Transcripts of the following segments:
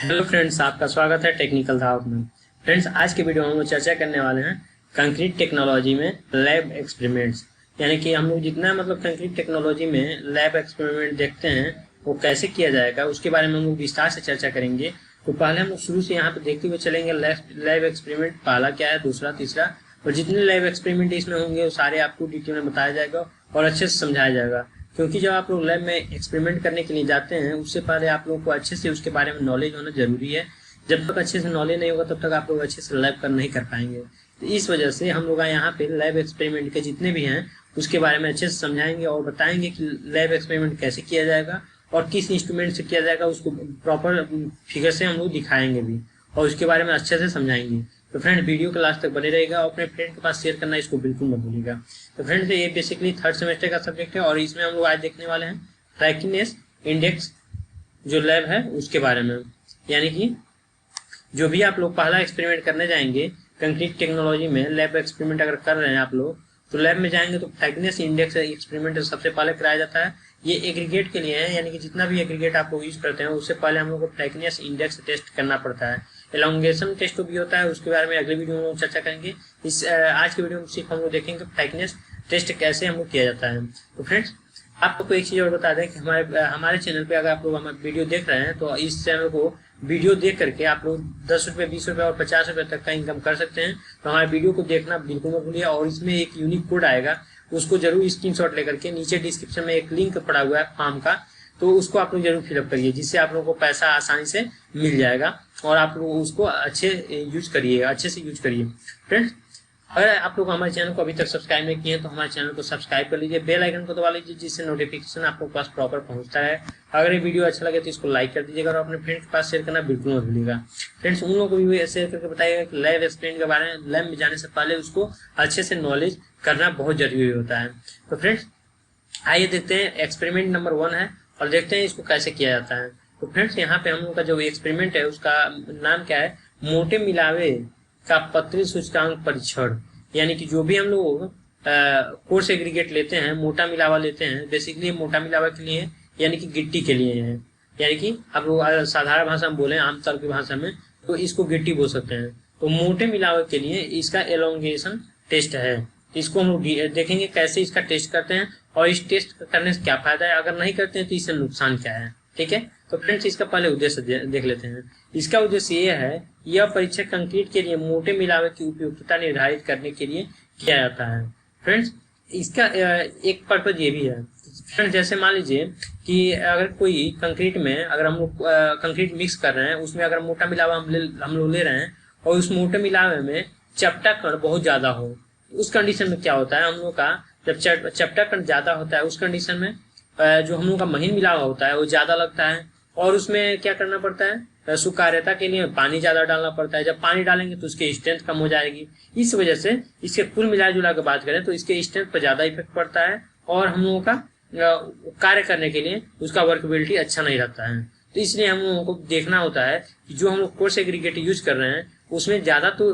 Hello friends, आपका स्वागत है टेक्निकल धावक में। फ्रेंड्स, आज के वीडियो में हम लोग चर्चा करने वाले हैं कंक्रीट टेक्नोलॉजी में लैब एक्सपेरिमेंट्स। यानी कि हम लोग जितना कंक्रीट टेक्नोलॉजी में लैब एक्सपेरिमेंट देखते हैं वो कैसे किया जाएगा उसके बारे में हम लोग विस्तार से चर्चा करेंगे। तो पहले हम लोग शुरू से यहाँ पे देखते हुए चलेंगे लैब एक्सपेरिमेंट पहला क्या है, दूसरा, तीसरा, और जितने लैब एक्सपेरिमेंट इसमें होंगे वो सारे आपको डिटेल में बताया जाएगा और अच्छे से समझाया जाएगा। क्योंकि जब आप लोग लैब में एक्सपेरिमेंट करने के लिए जाते हैं उससे पहले आप लोगों को अच्छे से उसके बारे में नॉलेज होना जरूरी है। जब तक अच्छे से नॉलेज नहीं होगा तब तक आप लोग अच्छे से लैब कर नहीं कर पाएंगे। तो इस वजह से हम लोग यहाँ पे लैब एक्सपेरिमेंट के जितने भी हैं उसके बारे में अच्छे से समझाएंगे और बताएंगे कि लैब एक्सपेरिमेंट कैसे किया जाएगा और किस इंस्ट्रूमेंट से किया जाएगा, उसको प्रॉपर फिगर से हम लोग दिखाएंगे भी और उसके बारे में अच्छे से समझाएंगे। तो फ्रेंड, वीडियो के लास्ट तक बने रहेगा और अपने फ्रेंड के पास शेयर करना इसको बिल्कुल मत भूलिएगा। तो फ्रेंड्स, ये बेसिकली थर्ड सेमेस्टर का सब्जेक्ट है और इसमें हम लोग आज देखने वाले हैं फ्लैकीनेस इंडेक्स जो लैब है उसके बारे में। यानी कि जो भी आप लोग पहला एक्सपेरिमेंट करने जाएंगे कंक्रीट टेक्नोलॉजी में, लैब एक्सपेरिमेंट अगर कर रहे हैं आप लोग तो लैब में जाएंगे तो फ्लैकीनेस इंडेक्स एक्सपेरिमेंट सबसे पहले कराया जाता है। ये एग्रीगेट के लिए है, यानी कि जितना भी एग्रीगेट आप लोग यूज करते हैं उससे पहले हम लोग को फ्लैकीनेस इंडेक्स टेस्ट करना पड़ता है। एलोंगेशन टेस्ट भी होता है, उसके बारे में अगले वीडियो में चर्चा करेंगे। इस आज के वीडियो में सिर्फ हम लोग देखेंगे फ्लैकीनेस टेस्ट कैसे हम लोग किया जाता है। तो फ्रेंड्स, आपको एक चीज और बता दें कि हमारे चैनल पे अगर आप लोग हमारे वीडियो देख रहे हैं तो इस चैनल को वीडियो देख करके आप लोग 10 रुपये, 20 रुपये और 50 रुपये तक का इनकम कर सकते हैं। तो हमारे वीडियो को देखना बिल्कुल मत भूलिए और इसमें एक यूनिक कोड आएगा, उसको जरूर स्क्रीनशॉट लेकर के नीचे डिस्क्रिप्शन में एक लिंक पड़ा हुआ है फॉर्म का, तो उसको आप लोग जरूर फिलअप करिए, जिससे आप लोगों को पैसा आसानी से मिल जाएगा और आप लोग उसको अच्छे से यूज करिए। फ्रेंड्स, अगर आप लोग हमारे चैनल को अभी तक सब्सक्राइब नहीं किए हैं तो हमारे चैनल को सब्सक्राइब कर लीजिए, बेल आइकन को दबा लीजिए जिससे नोटिफिकेशन आप लोग के पास प्रॉपर पहुंचता है। अगर ये वीडियो अच्छा लगे तो इसको लाइक कर दीजिएगा और अपने फ्रेंड के पास शेयर करना बिल्कुल मत भूलिएगा। फ्रेंड्स, उन लोगों को भी शेयर करके बताइएगा कि लैब एक्सपेरिमेंट के बारे में लैब में जाने से पहले उसको अच्छे से नॉलेज करना बहुत जरूरी होता है। तो फ्रेंड्स, आइए देखते हैं एक्सपेरिमेंट नंबर 1 है और देखते हैं इसको कैसे किया जाता है। तो फ्रेंड्स, यहाँ पे हम लोग का जो एक्सपेरिमेंट है उसका नाम क्या है, मोटे मिलावे का पतली सूचकांक परीक्षण। यानी कि जो भी हम लोग कोर्स एग्रीगेट लेते हैं, मोटा मिलावा लेते हैं, बेसिकली मोटा मिलावा के लिए यानी कि गिट्टी के लिए है। यानी कि आप लोग साधारण भाषा में बोले, आमतौर की भाषा में, तो इसको गिट्टी बोल सकते हैं। तो मोटे मिलावे के लिए इसका एलोंगेशन टेस्ट है। इसको हम लोग देखेंगे कैसे इसका टेस्ट करते हैं और इस टेस्ट करने से क्या फायदा है, अगर नहीं करते हैं तो इससे नुकसान क्या है। ठीक है, तो फ्रेंड्स, इसका पहले उद्देश्य देख लेते हैं। इसका उद्देश्य ये है, यह परीक्षण कंक्रीट के लिए मोटे मिलावे की उपयुक्तता निर्धारित करने के लिए किया जाता है। फ्रेंड्स, इसका एक पर्पज ये भी है। फ्रेंड्स, जैसे मान लीजिए कि अगर कोई कंक्रीट में अगर हम लोग कंक्रीट मिक्स कर रहे हैं, उसमें अगर मोटा मिलावा हम लोग ले रहे हैं और उस मोटे मिलावे में चपटा कण बहुत ज्यादा हो, उस कंडीशन में क्या होता है, हम लोग का जब चपटा कण ज्यादा होता है उस कंडीशन में जो हम लोग का महीन मिलावा होता है वो ज्यादा लगता है और उसमें क्या करना पड़ता है, सुकार्यता के लिए पानी ज्यादा डालना पड़ता है। जब पानी डालेंगे तो उसकी स्ट्रेंथ कम हो जाएगी। इस वजह से इसके कुल मिला जुला के बात करें तो इसके स्ट्रेंथ पर ज्यादा इफेक्ट पड़ता है और हम लोगों का कार्य करने के लिए उसका वर्कबिलिटी अच्छा नहीं रहता है। तो इसलिए हम लोगों को देखना होता है कि जो हम लोग कोर्स एग्रीगेट यूज कर रहे हैं उसमें ज्यादा तो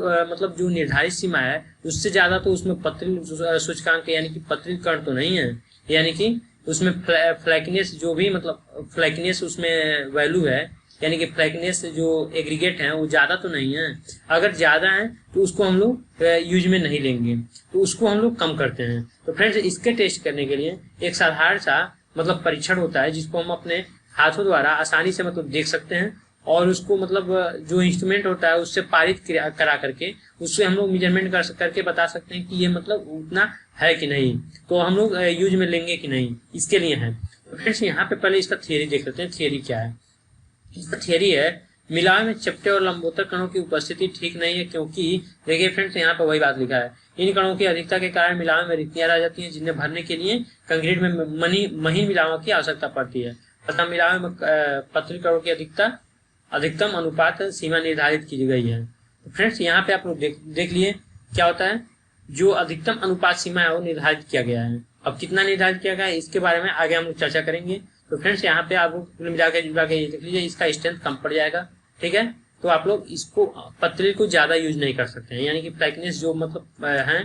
जो निर्धारित सीमा है उससे ज्यादा तो उसमें पतली सूचकांक यानी कि पतली कण तो नहीं है। यानी कि उसमें फ्लैकीनेस जो भी फ्लैकीनेस उसमें वैल्यू है, यानी कि फ्लैकीनेस जो एग्रीगेट है वो ज्यादा तो नहीं है। अगर ज्यादा है तो उसको हम लोग यूज में नहीं लेंगे, तो उसको हम लोग कम करते हैं। तो फ्रेंड्स, इसके टेस्ट करने के लिए एक साधारण सा परीक्षण होता है जिसको हम अपने हाथों द्वारा आसानी से देख सकते हैं और उसको जो इंस्ट्रूमेंट होता है उससे पारित करा करके उससे हम लोग मेजरमेंट करके बता सकते हैं कि ये उतना है कि नहीं, तो हम लोग यूज में लेंगे कि नहीं, इसके लिए है। तो फ्रेंड्स, यहाँ पे पहले इसका थियरी देख लेते हैं। थियरी क्या है, इसका थियरी है, मिलावे में चपटे और लंबोत्तर कणों की उपस्थिति ठीक नहीं है, क्योंकि देखिए फ्रेंड्स, यहाँ पे वही बात लिखा है, इन कणों की अधिकता के कारण मिलावे में रिक्तियां रह जाती हैं जिन्हें भरने के लिए कंक्रीट में महीन मिलावा की आवश्यकता पड़ती है। अतः मिलावे में पतली कणों की अधिकतम अनुपात सीमा निर्धारित की गई है। तो फ्रेंड्स, यहाँ पे आप लोग देख लिए क्या होता है, जो अधिकतम अनुपात सीमा है वो निर्धारित किया गया है। अब कितना निर्धारित किया गया है इसके बारे में आगे हम लोग चर्चा करेंगे। तो फ्रेंड्स, यहाँ पे आप लोग कुल मिला के ये देख लीजिए, इसका स्ट्रेंथ कम पड़ जाएगा। ठीक है, तो आप लोग इसको पतली को ज्यादा यूज नहीं कर सकते हैं, यानी कि फ्लैकीनेस जो है,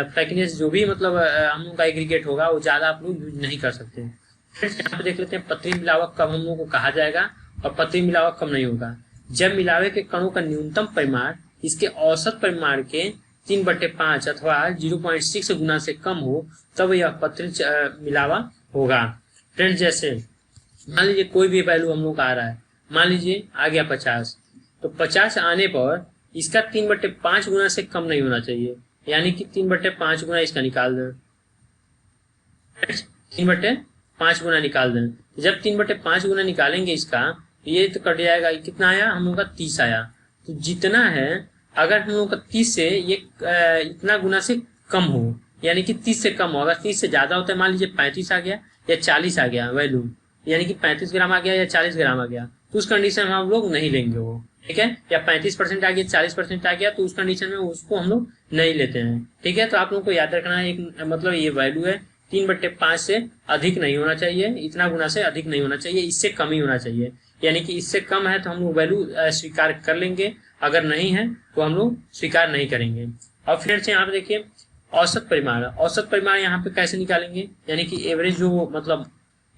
फ्लैकीनेस जो भी हम लोग का एग्रीगेट होगा वो ज्यादा आप लोग यूज नहीं कर सकते। फ्रेंड्स, यहाँ पे देख लेते हैं पतली मिलावट कब हम लोग को कहा जाएगा और पतली मिलावट कम नहीं होगा। जब मिलावे के कणों का न्यूनतम परिमाण इसके औसत परिमाण के 3/5 अथवा 0.6 गुना से कम हो तब यह पतली मिलावा होगा। फ्रेंड्स, जैसे मान लीजिए कोई भी वैल्यू हम लोग का आ रहा है, मान लीजिए आ गया 50, तो 50 आने पर इसका 3/5 गुना से कम नहीं होना चाहिए, यानी कि 3/5 गुना इसका निकाल दें। 3/5 गुना निकाल दें। जब 3/5 गुना निकालेंगे इसका, ये तो कट जाएगा। कितना आया हम लोग का? 30 आया। तो जितना है, अगर हम लोग का 30 से ये इतना गुना से कम हो, यानी कि 30 से कम हो, अगर 30 से ज्यादा होता है, मान लीजिए 35 आ गया या 40 आ गया वैल्यू, यानी कि 35 ग्राम आ गया या 40 ग्राम आ गया, तो उस कंडीशन में हम लोग नहीं लेंगे वो, ठीक है। या 35% आ गया, 40% आ गया, तो उस कंडीशन में उसको हम लोग नहीं लेते हैं, ठीक है। तो आप लोगों को याद रखना है, एक मतलब ये वैल्यू है 3/5 से अधिक नहीं होना चाहिए, इतना गुना से अधिक नहीं होना चाहिए, इससे कम ही होना चाहिए। यानी कि इससे कम है तो हम लोग वैल्यू स्वीकार कर लेंगे, अगर नहीं है तो हम लोग स्वीकार नहीं करेंगे। और फिर से यहाँ पे देखिए औसत परिमाण। औसत परिमाण यहाँ पे कैसे निकालेंगे, यानी कि एवरेज जो मतलब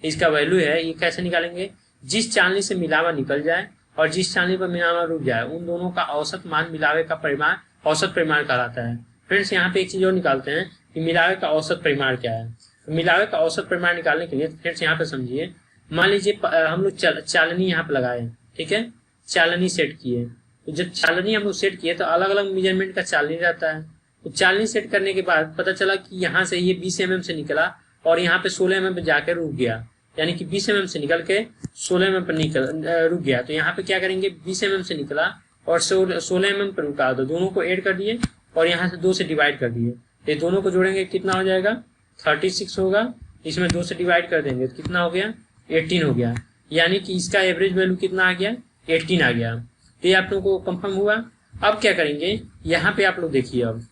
इसका वैल्यू है, ये कैसे निकालेंगे? जिस चालनी से मिलावा निकल जाए और जिस चालनी पर मिलावा रुक जाए, उन दोनों का औसत मान मिलावे का परिमाण औसत परिमाण कहलाता है। फ्रेंड्स, यहाँ पे एक चीज और निकालते हैं कि मिलावे का औसत परिमाण क्या है। तो मिलावे का औसत परिमाण निकालने के लिए फ्रेंड्स यहाँ पे समझिए, मान लीजिए हम लोग चालनी यहाँ पे लगाए, ठीक है, चालनी सेट किए। तो जब चालनी हम लोग सेट किए तो अलग अलग मेजरमेंट का चालनी रहता है। तो चालनी सेट करने के बाद पता चला कि यहाँ से ये 20 mm से निकला और यहाँ पे 16 mm पे जाकर रुक गया, यानी कि 20 mm से निकल के 16 mm पर रुक गया। तो यहाँ पे क्या करेंगे, 20 mm से निकला और 16 mm पर रुका, तो दोनों को ऐड कर दिए और यहाँ से 2 से डिवाइड कर दिए। ये दोनों को जोड़ेंगे कितना हो जाएगा? 36 होगा। इसमें 2 से डिवाइड कर देंगे तो कितना हो गया? 18 हो गया। यानी कि इसका एवरेज वैल्यू कितना आ गया? 18 आ गया। तो ये आप लोगों को कंफर्म हुआ। अब क्या करेंगे, यहाँ पे आप लोग देखिए, अब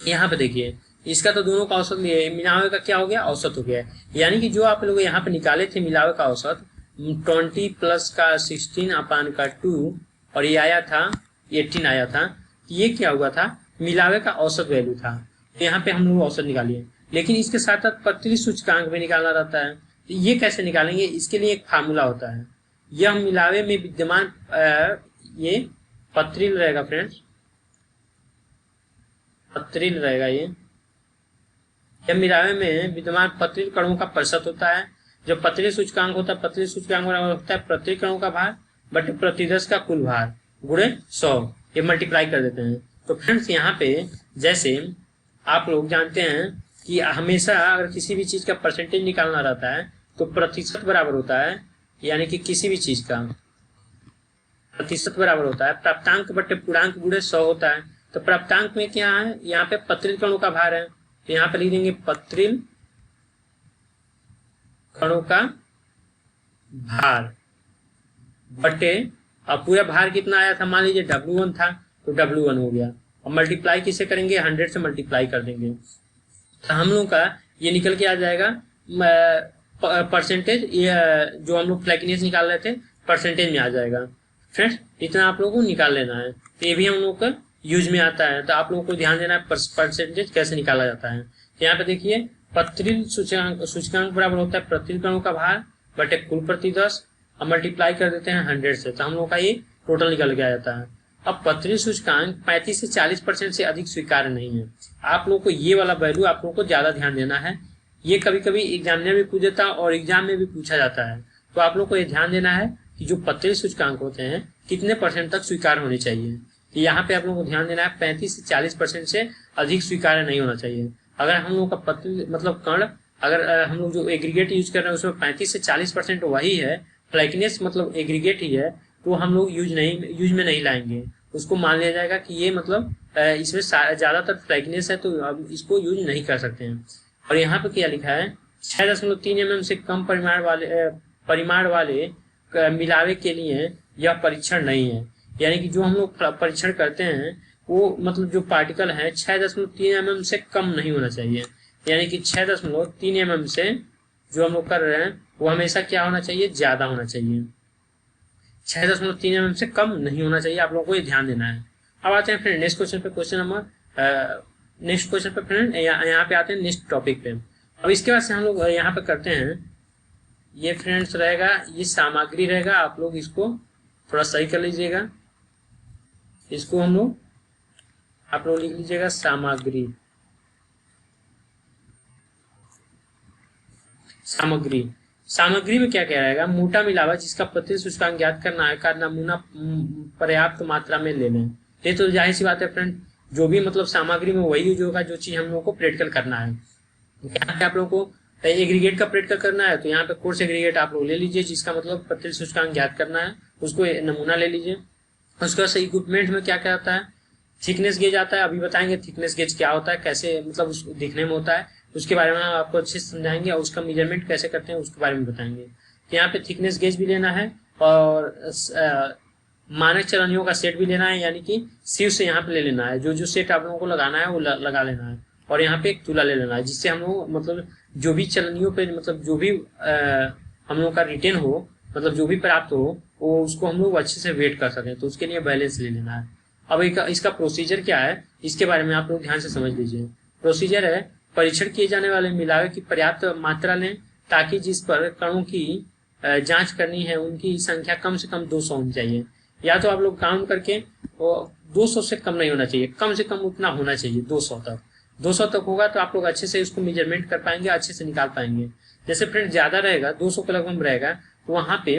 यहाँ पे देखिए, इसका तो दोनों का औसत लिए, मिलावे का क्या हो गया? औसत हो गया। यानी कि जो आप लोग यहाँ पे निकाले थे मिलावे का औसत 20 प्लस का 16 अपान का 2 और ये आया था 18 आया था, ये क्या हुआ था? मिलावे का औसत वैल्यू था। तो यहाँ पे हम लोग औसत निकालिए, लेकिन इसके साथ साथ पतली सूचकांक भी निकालना रहता है। तो ये कैसे निकालेंगे? इसके लिए एक फार्मूला होता है। यह मिलावे में विद्यमान ये पत्रिल रहेगा फ्रेंड्स, पत्रिल रहेगा। ये मिलावे में विद्यमान पत्रिल कणों का प्रतिशत होता है। जो पतली सूचकांक होता है, पतली सूचकांक होता है पतली कणों का भार बटे प्रतिदश का कुल भार गुणे 100, ये मल्टीप्लाई कर देते हैं। तो फ्रेंड्स, यहाँ पे जैसे आप लोग जानते हैं कि हमेशा अगर किसी भी चीज का परसेंटेज निकालना रहता है तो प्रतिशत बराबर होता है, यानी कि किसी भी चीज का प्रतिशत बराबर होता है प्राप्तांक बटे पूर्णांक गुणे 100 होता है। तो प्राप्तांक में क्या है? यहाँ पे पत्रिल कणों का भार है, तो यहाँ पे लिख देंगे पत्रिल कणों का भार बटे, अब पूरा भार कितना आया था? मान लीजिए W1 था तो W1 हो गया, और मल्टीप्लाई किसे करेंगे? 100 से मल्टीप्लाई कर देंगे। तो हम लोग का ये निकल के आ जाएगा परसेंटेज, जो हम लोग फ्लैक्नेस निकाल रहे थे परसेंटेज में आ जाएगा। फ्रेंड्स, इतना आप लोगों को निकाल लेना है। तो ये भी हम लोग का यूज में आता है, तो आप लोगों को ध्यान देना है परसेंटेज कैसे निकाला जाता है। तो यहाँ पे देखिए, पत्रिल सूचकांक बराबर होता है पत्रिल कणों का भार बटे कुल प्रतिदश, अब मल्टीप्लाई कर देते हैं 100 से, तो हम लोग का ये टोटल निकल के आ जाता है। अब पत्रिल सूचकांक 35 से 40% से अधिक स्वीकार्य नहीं है। आप लोग को ये वाला वैल्यू आप लोग को ज्यादा ध्यान देना है। ये कभी कभी एग्जामिनर भी पूछ देता है और एग्जाम में भी पूछा जाता है। तो आप लोग को ये ध्यान देना है कि जो पत्रिल सूचकांक होते हैं कितने % तक स्वीकार होने चाहिए। तो यहाँ पे आप लोगों को ध्यान देना है 35 से 40% से अधिक स्वीकार्य नहीं होना चाहिए। अगर हम लोग का पत्रिल मतलब कण, अगर हम लोग जो एग्रीगेट यूज कर रहे हैं उसमें 35 से 40% वही है, फ्लैक्नेस मतलब एग्रीगेट ही है, तो हम लोग यूज में नहीं लाएंगे। उसको मान लिया जाएगा कि ये मतलब इसमें ज्यादातर फ्लैक्नेस है, तो अब इसको यूज नहीं कर सकते हैं। और यहाँ पे क्या लिखा है? 6.3 mm से कम परिमाण वाले मिलावे के लिए यह परीक्षण नहीं है। यानी कि जो हम लोग परीक्षण करते हैं वो मतलब जो पार्टिकल है 6.3 mm से कम नहीं होना चाहिए। यानी कि 6.3 mm से जो हम लोग कर रहे हैं वो हमेशा क्या होना चाहिए? ज्यादा होना चाहिए। 6.3 mm से कम नहीं होना चाहिए। आप लोगों को ये ध्यान देना है। अब आते हैं फ्रेंड नेक्स्ट क्वेश्चन पे, नेक्स्ट क्वेश्चन पे फ्रेंड यहाँ पे आते हैं नेक्स्ट टॉपिक पे। अब इसके बाद से हम लोग यहाँ पे करते हैं, ये फ्रेंड्स रहेगा, ये सामग्री रहेगा। आप लोग इसको थोड़ा सही कर लीजिएगा, इसको हम लोग आप लोग लिख लीजिएगा सामग्री। सामग्री सामग्री में क्या क्या रहेगा? मोटा मिलावा जिसका प्रतिशत सूचकांक ज्ञात करना है का नमूना पर्याप्त मात्रा में ले लें। ये तो जाहिर सी बात है फ्रेंड, जो भी मतलब सामग्री में वही यूज होगा जो चीज हम लोग को प्रैक्टिकल करना है। यहाँ पे आप लोग को एग्रीगेट का प्रैक्टिकल करना है, तो यहाँ पे कोर्स एग्रीगेट आप लोग ले लीजिए, जिसका मतलब प्रतिशत सूचकांक ज्ञात करना है, उसको नमूना ले लीजिए। उसके बाद इक्विपमेंट में क्या क्या आता है? थिकनेस गेज आता है, अभी बताएंगे थिकनेस गेज क्या होता है, कैसे मतलब उसको दिखने में होता है, उसके बारे में हम आपको अच्छे से समझाएंगे, और उसका मेजरमेंट कैसे करते हैं उसके बारे में बताएंगे। तो यहाँ पे थिकनेस गेज भी लेना है, और मानक चलनियों का सेट भी लेना है, यानी कि सिव से यहाँ पे ले लेना है। जो जो सेट आप लोगों को लगाना है वो लगा लेना है, और यहाँ पे एक तुला ले लेना है, जिससे हम लोग मतलब जो भी चलनियों पे मतलब जो भी हम लोग का रिटेन हो, मतलब जो भी प्राप्त हो, वो उसको हम लोग अच्छे से वेट कर सकें, तो उसके लिए बैलेंस ले लेना है। अब इसका प्रोसीजर क्या है, इसके बारे में आप लोग ध्यान से समझ लीजिए। प्रोसीजर है, परीक्षण किए जाने वाले मिलावे की पर्याप्त मात्रा लें, ताकि जिस पर कणों की जांच करनी है उनकी संख्या कम से कम 200 होनी चाहिए। या तो आप लोग काउंट करके, 200 से कम नहीं होना चाहिए, कम से कम उतना होना चाहिए 200 तक। 200 तक होगा तो आप लोग अच्छे से उसको मेजरमेंट कर पाएंगे, अच्छे से निकाल पाएंगे। जैसे फ्रेंड ज्यादा रहेगा, 200 के लगभग रहेगा, तो वहाँ पे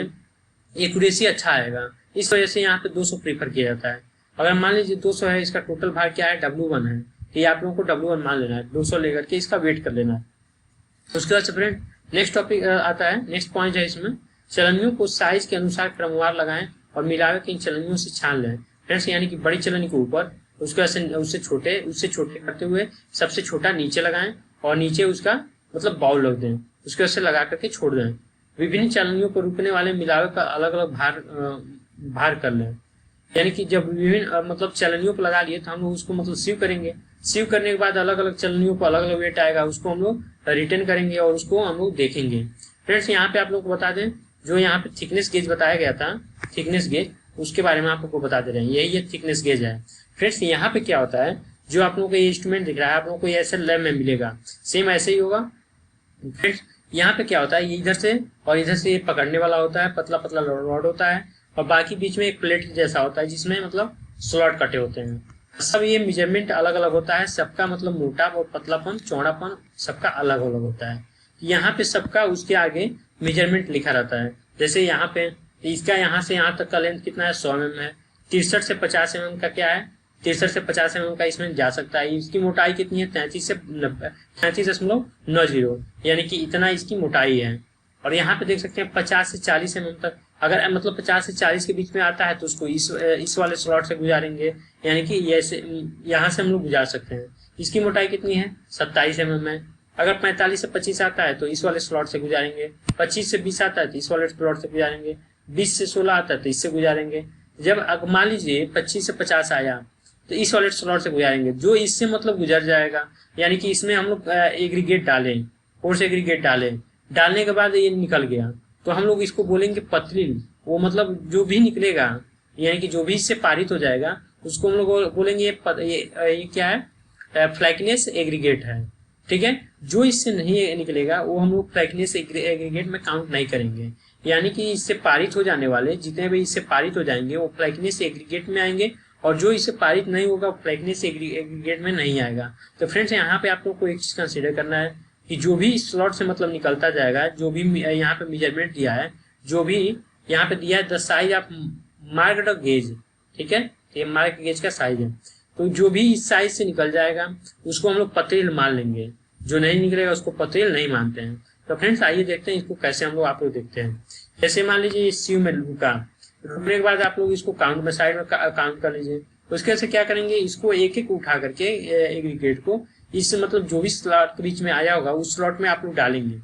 एक्यूरेसी अच्छा आएगा, इस वजह से यहाँ पे 200 प्रीफर किया जाता है। अगर मान लीजिए 200 है, इसका टोटल भार क्या है, W1 है, तो ये आप लोगों को W1 मान लेना है, 200 लेकर के इसका वेट कर लेना है। उसके बाद से फ्रेंड नेक्स्ट टॉपिक आता है, नेक्स्ट पॉइंट है इसमें, चलनियों को साइज के अनुसार क्रमवार लगाएं और मिलावे के इन चलनियों से छान लें। फ्रेंड्स यानी कि बड़ी चलनी के ऊपर, उसके बाद उससे छोटे करते हुए सबसे छोटा नीचे लगाएं, और नीचे उसका मतलब बाउल रख दें, उसके बाद से लगा करके छोड़ दें। विभिन्न चलनियों को रुकने वाले मिलावे का अलग अलग भार कर लें। यानी कि जब विभिन्न मतलब चलनियों पर लगा लिए तो हम लोग उसको मतलब सीव करेंगे, सीव करने के बाद अलग अलग चलनियों पर अलग अलग वेट आएगा, उसको हम लोग रिटर्न करेंगे और उसको हम लोग देखेंगे। फ्रेंड्स यहाँ पे आप लोग को बता दें, जो यहाँ पे थिकनेस गेज बताया गया था, थिकनेस गेज, उसके बारे में आप लोग को बता दे रहे हैं, यही ये थिकनेस गेज है। फ्रेंड्स यहाँ पे क्या होता है, जो आप लोगों को ये इंस्ट्रूमेंट दिख रहा है, आप लोगों को ऐसे लैब में मिलेगा, सेम ऐसे ही होगा। फ्रेंड्स यहाँ पे क्या होता है, ये इधर से और इधर से पकड़ने वाला होता है, पतला पतला रॉड होता है, और बाकी बीच में एक प्लेट जैसा होता है जिसमें मतलब स्लॉट कटे होते हैं। सब ये मेजरमेंट अलग अलग होता है, सबका मतलब मोटा और पतलापन चौड़ापन सबका अलग अलग होता है। यहाँ पे सबका उसके आगे मेजरमेंट लिखा रहता है। जैसे यहाँ पे इसका यहाँ से यहाँ तक का लेंथ कितना है, 100 mm है। 63 से 50 mm का क्या है, 63 से 50 mm का इसमें जा सकता है। इसकी मोटाई कितनी है, 33 से 33.90, यानी कि इतना इसकी मोटाई है। और यहाँ पे देख सकते हैं 50 से 40 mm तक, अगर मतलब 50 से 40 के बीच में आता है तो उसको इस वाले स्लॉट से गुजारेंगे, यानी कि यहाँ से हम लोग गुजार सकते हैं। इसकी मोटाई कितनी है, 27 mm है। अगर 45 से 25 आता है तो इस वाले स्लॉट से गुजारेंगे, 25 से 20 आता है तो इस वाले स्लॉट से गुजारेंगे, 20 से 16 आता है तो इससे गुजारेंगे। जब मान लीजिए 25 से 50 आया तो इस वाले स्लॉट से गुजारेंगे, जो इससे मतलब गुजर जाएगा, यानी कि इसमें हम लोग एग्रीगेट डालें, कोर्स एग्रीगेट डालने के बाद ये निकल गया तो हम लोग इसको बोलेंगे पथरील। वो मतलब जो भी निकलेगा, यानी कि जो भी इससे पारित हो जाएगा उसको हम लोग बोलेंगे ये क्या है, फ्लैकनेस एग्रीगेट है। ठीक है, जो इससे नहीं निकलेगा वो हम लोग फ्लैकनेस एग्रीगेट में काउंट नहीं करेंगे। यानी कि इससे पारित हो जाने वाले जितने भी इससे पारित हो जाएंगे वो फ्लैकनेस एग्रीगेट में आएंगे, और जो इससे पारित नहीं होगा फ्लैकनेस एग्रीगेट में नहीं आएगा। तो फ्रेंड्स यहाँ पे आप लोग को एक चीज कंसिडर करना है कि जो भी स्लॉट से मतलब निकलता जाएगा, जो भी यहाँ पे मेजरमेंट दिया है, जो भी यहाँ पे दिया है the size of marked gauge, ठीक है, ये मार्क गेज का साइज है, तो जो भी इस साइज से निकल जाएगा उसको हम लोग पथरील मान लेंगे, जो नहीं निकलेगा उसको पथरील नहीं मानते हैं। तो फ्रेंड्स आइए देखते हैं इसको कैसे हम लोग आप लोग देखते हैं। जैसे मान लीजिए सीव में रुकने के बाद आप लोग इसको काउंट में साइड में काउंट कर लीजिए। उसके से क्या करेंगे, इसको एक एक उठा करके एग्रीगेट को इससे मतलब जो भी स्लॉट के बीच में आया होगा उस स्लॉट में आप लोग डालेंगे।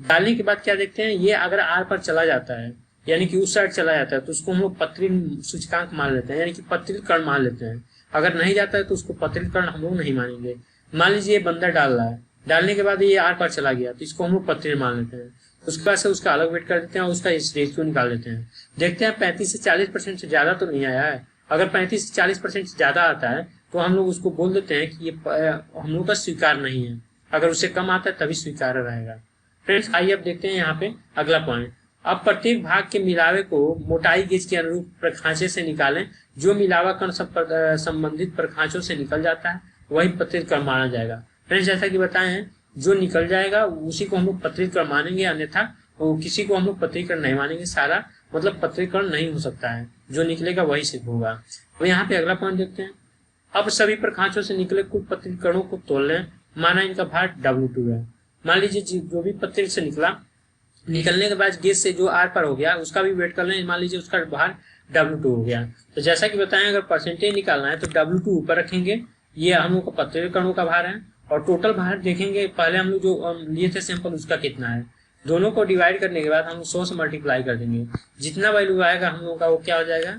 डालने के बाद क्या देखते हैं, ये अगर आर पर चला जाता है, यानी कि उस साइड चला जाता है, तो उसको हम लोग पथरील सूचकांक मान लेते हैं, यानी कि पथरील कर्ण मान लेते हैं। अगर नहीं जाता है तो उसको पथरील कर्ण हम लोग नहीं मानेंगे। मान लीजिए ये बंदा डाल रहा है, डालने के बाद ये आर पर चला गया तो इसको हम लोग पथरील मान लेते हैं। उसके बाद से उसका अलग वेट कर देते हैं और उसका रेशियो निकाल देते हैं। देखते हैं 35 से 40% से ज्यादा तो नहीं आया है। अगर 35 से 40% से ज्यादा आता है तो हम लोग उसको बोल देते हैं कि ये हम लोग का स्वीकार नहीं है। अगर उससे कम आता है तभी स्वीकार रहेगा। फ्रेंड्स आइए अब देखते हैं यहाँ पे अगला पॉइंट। अब प्रत्येक भाग के मिलावे को मोटाई गेज के अनुरूप प्रखांचे से निकालें। जो मिलावा कण संबंधित प्रखांचों से निकल जाता है वही पत्रित कण माना जाएगा। फ्रेंड्स जैसा कि बताए हैं, जो निकल जाएगा उसी को हम लोग पत्रित कण मानेंगे, अन्यथा वो किसी को हम लोग पत्रित कण नहीं मानेंगे। सारा मतलब पत्रित कण नहीं हो सकता है, जो निकलेगा वही सिद्ध होगा। अब यहाँ पे अगला पॉइंट देखते हैं। अब सभी प्रखांचों से निकले कुल पत्रित कणों को तोल लें, माना इनका भार W2 है। मान लीजिए जो भी पत्रित से निकलने के बाद गेज से जो आर पर हो गया उसका भी वेट कर लें, मान लीजिए उसका भार W2 हो गया। तो जैसा कि बताएं, अगर परसेंटेज निकालना है तो W2 ऊपर रखेंगे, ये हम लोग का पत्रित कणों का भार है, और टोटल भार देखेंगे पहले हम लोग जो लिए थे सैंपल उसका कितना है। दोनों को डिवाइड करने के बाद हम 100 से मल्टीप्लाई कर देंगे। जितना वैल्यू आएगा हम लोग का वो क्या हो जाएगा,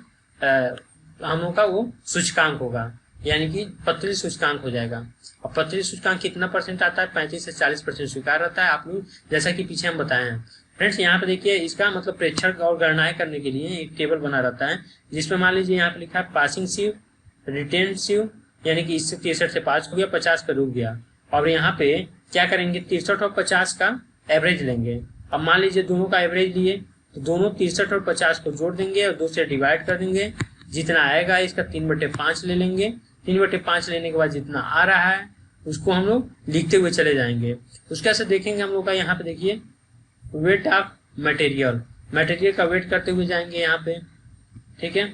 हम लोग का वो सूचकांक होगा, यानी कि पत्रित सूचकांक हो जाएगा। और पत्रित सूचकांक कितना परसेंट आता है, 35 से 40% स्वीकार रहता है, आप लोग जैसा कि पीछे हम बताए हैं। फ्रेंड्स यहाँ पे देखिए, इसका मतलब प्रेक्षण और गणनाएं करने के लिए एक टेबल बना रहता है, जिसमें मान लीजिए यहाँ पे लिखा है पासिंग सीव, रिटेन सीव, यानी कि इससे 63 से 5 हो गया, 50 का रुक गया। और यहाँ पे क्या करेंगे, 63 और 50 का एवरेज लेंगे। अब मान लीजिए दोनों का एवरेज लिए तो दोनों 63 और 50 को जोड़ देंगे और 2 से डिवाइड कर देंगे। जितना आएगा इसका 3/5 ले लेंगे। 3/5 लेने के बाद जितना आ रहा है उसको हम लोग लिखते हुए चले जाएंगे। उसके से देखेंगे हम लोग का, यहाँ पे देखिए वेट ऑफ मटेरियल का वेट करते हुए जाएंगे यहाँ पे, ठीक है।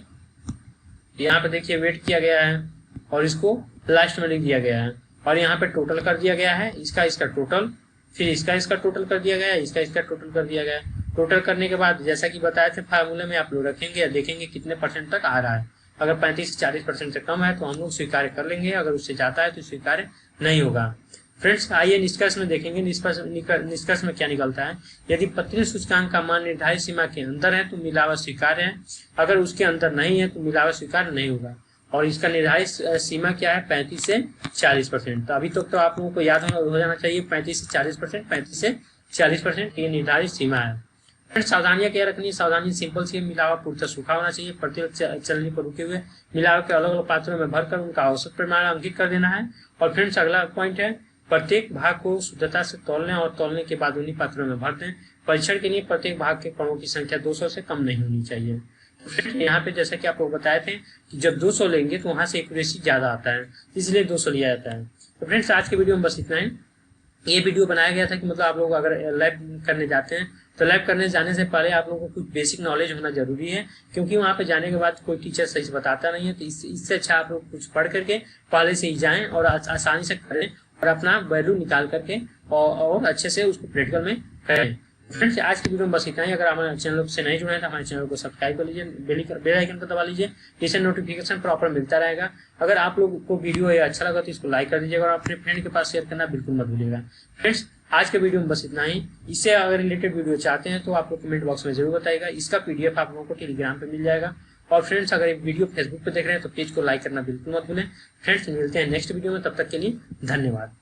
यहाँ पे देखिए वेट किया गया है और इसको लास्ट में लिख दिया गया है, और यहाँ पे टोटल कर दिया गया है, इसका टोटल, फिर इसका टोटल कर दिया गया है, इसका टोटल कर दिया गया है। टोटल करने के बाद जैसा कि बताए थे फार्मूले में आप लोग रखेंगे और देखेंगे कितने परसेंट तक आ रहा है। अगर 35 से 40% से कम है तो हम लोग स्वीकार्य कर लेंगे, अगर उससे जाता है तो स्वीकार्य नहीं होगा। फ्रेंड्स आइए निष्कर्ष में देखेंगे, निष्कर्ष में क्या निकलता है। यदि पत्रित सूचकांक का मान निर्धारित सीमा के अंदर है तो मिलावा स्वीकार्य है, अगर उसके अंदर नहीं है तो मिलावा स्वीकार्य नहीं होगा। और इसका निर्धारित सीमा क्या है, 35 से 40%। तो अभी तक तो आप लोगों को याद हो जाना चाहिए, 35 से 40%, 35 से 40% ये निर्धारित सीमा है। फ्रेंड्स सावधानियां क्या रखनी है, सावधानी सिंपल सी, मिलावा पूर्णतः सूखा होना चाहिए। प्रत्येक चलनी पर रुके हुए मिलावा के अलग अलग पात्रों में भरकर उनका औसत परिमाण अंकित कर देना है। और फ्रेंड्स अगला पॉइंट है, प्रत्येक भाग को शुद्धता से तौलने और तौलने के बाद उन्हीं पात्रों में भर दें। परीक्षण के लिए प्रत्येक भाग के कणों की संख्या 200 से कम नहीं होनी चाहिए। यहाँ पे जैसा कि आपको बताए थे कि जब 200 लेंगे तो वहां से एक्यूरेसी ज्यादा आता है, इसलिए 200 लिया जाता है। तो फ्रेंड्स आज के वीडियो में बस इतना ही। ये वीडियो बनाया गया था कि मतलब आप लोग अगर लैब करने जाते हैं तो लैब करने जाने से पहले आप लोगों को कुछ बेसिक नॉलेज होना जरूरी है, क्योंकि वहाँ पे जाने के बाद कोई टीचर सही से बताता नहीं है। तो इससे अच्छा आप लोग कुछ पढ़ करके पहले से ही जाएं और आसानी से करें और अपना वैल्यू निकाल करके और अच्छे से उसको प्रैक्टिकल में करें। फ्रेंड्स आज की वीडियो में बस इतना ही। अगर हमारे चैनल से नहीं जुड़े हैं तो हमारे चैनल को सब्सक्राइब कर लीजिए, बेल आइकन को दबा लीजिए, जिससे नोटिफिकेशन प्रॉपर मिलता रहेगा। अगर आप लोगों को वीडियो अच्छा लगा तो इसको लाइक कर दीजिएगा और अपने फ्रेंड के पास शेयर करना बिल्कुल मत भूलिएगा। फ्रेंड्स आज के वीडियो में बस इतना ही। इससे अगर रिलेटेड वीडियो चाहते हैं तो आप लोग कमेंट बॉक्स में जरूर बताइएगा। इसका PDF आप लोगों को टेलीग्राम पे मिल जाएगा। और फ्रेंड्स अगर वीडियो फेसबुक पे देख रहे हैं तो पेज को लाइक करना बिल्कुल मत भूलें। फ्रेंड्स मिलते हैं नेक्स्ट वीडियो में, तब तक के लिए धन्यवाद।